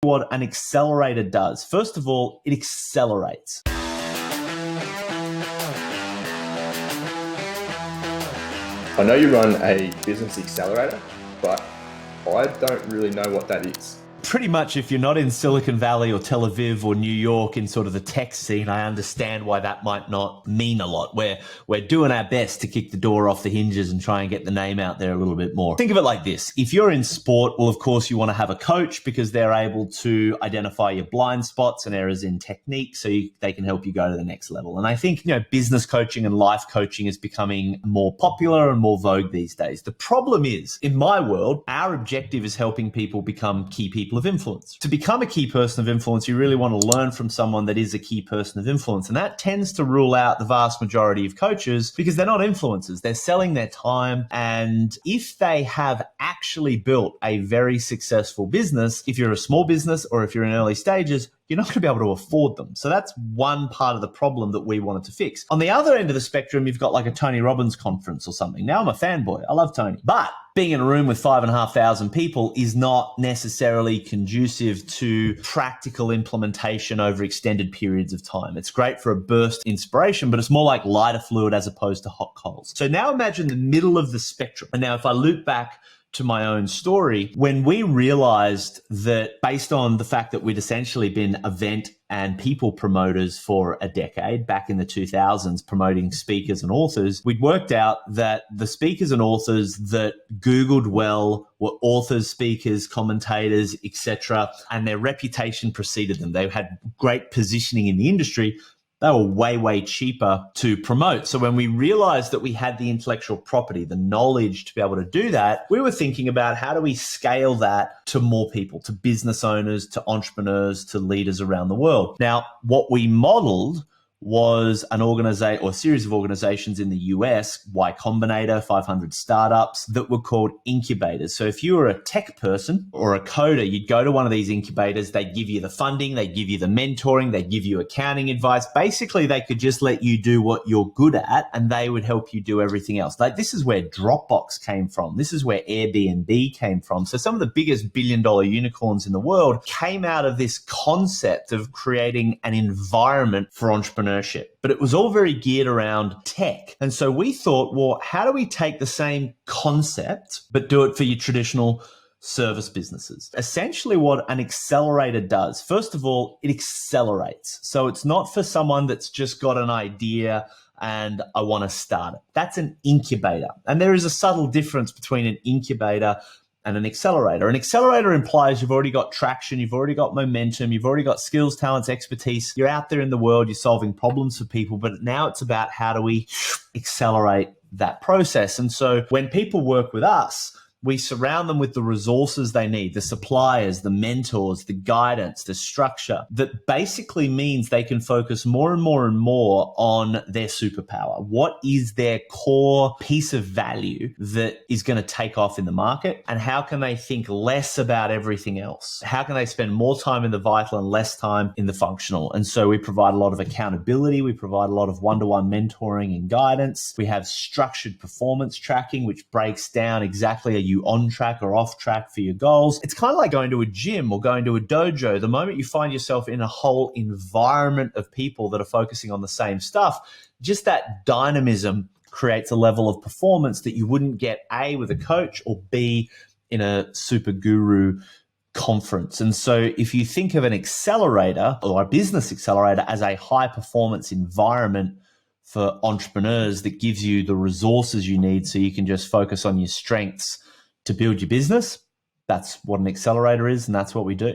What an accelerator does. First of all, it accelerates. I know you run a business accelerator, but I don't really know what that is. Pretty much if you're not in Silicon Valley or Tel Aviv or New York in sort of the tech scene, I understand why that might not mean a lot. We're doing our best to kick the door off the hinges and try and get the name out there a little bit more. Think of it like this. If you're in sport, well, of course, you want to have a coach because they're able to identify your blind spots and errors in technique so they can help you go to the next level. And I think, business coaching and life coaching is becoming more popular and more vogue these days. The problem is, in my world, our objective is helping people become key people of influence. To become a key person of influence, you really want to learn from someone that is a key person of influence. And that tends to rule out the vast majority of coaches because they're not influencers. They're selling their time. And if they have actually built a very successful business, if you're a small business or if you're in early stages, you're not going to be able to afford them. So that's one part of the problem that we wanted to fix. On the other end of the spectrum, you've got like a Tony Robbins conference or something. Now I'm a fanboy. I love Tony. But being in a room with 5,500 people is not necessarily conducive to practical implementation over extended periods of time. It's great for a burst inspiration, but it's more like lighter fluid as opposed to hot coals. So now imagine the middle of the spectrum. And now if I loop back to my own story, when we realized that based on the fact that we'd essentially been event and people promoters for a decade, back in the 2000s, promoting speakers and authors, we'd worked out that the speakers and authors that Googled well were authors, speakers, commentators, etc., and their reputation preceded them. They had great positioning in the industry. They were way, way cheaper to promote. So when we realized that we had the intellectual property, the knowledge to be able to do that, we were thinking about how do we scale that to more people, to business owners, to entrepreneurs, to leaders around the world. Now, what we modeled was an organization or a series of organizations in the US, Y Combinator, 500 startups that were called incubators. So if you were a tech person or a coder, you'd go to one of these incubators, they'd give you the funding, they'd give you the mentoring, they'd give you accounting advice. Basically, they could just let you do what you're good at and they would help you do everything else. Like this is where DropBox came from. This is where AirBnB came from. So some of the biggest billion-dollar unicorns in the world came out of this concept of creating an environment for entrepreneurs. But it was all very geared around tech. And so we thought, well, how do we take the same concept, but do it for your traditional service businesses? Essentially what an accelerator does, first of all, it accelerates. So it's not for someone that's just got an idea and I want to start it. That's an incubator. And there is a subtle difference between an incubator and an accelerator. An accelerator implies you've already got traction, you've already got momentum, you've already got skills, talents, expertise. You're out there in the world, you're solving problems for people, but now it's about how do we accelerate that process. And so when people work with us, we surround them with the resources they need, the suppliers, the mentors, the guidance, the structure that basically means they can focus more and more and more on their superpower. What is their core piece of value that is going to take off in the market? And how can they think less about everything else? How can they spend more time in the vital and less time in the functional? And so we provide a lot of accountability. We provide a lot of one-to-one mentoring and guidance. We have structured performance tracking, which breaks down exactly are you on track or off track for your goals. It's kind of like going to a gym or going to a dojo. The moment you find yourself in a whole environment of people that are focusing on the same stuff, just that dynamism creates a level of performance that you wouldn't get A, with a coach, or B, in a super guru conference. And so if you think of an accelerator or a business accelerator as a high performance environment for entrepreneurs that gives you the resources you need so you can just focus on your strengths to build your business, that's what an accelerator is, and that's what we do.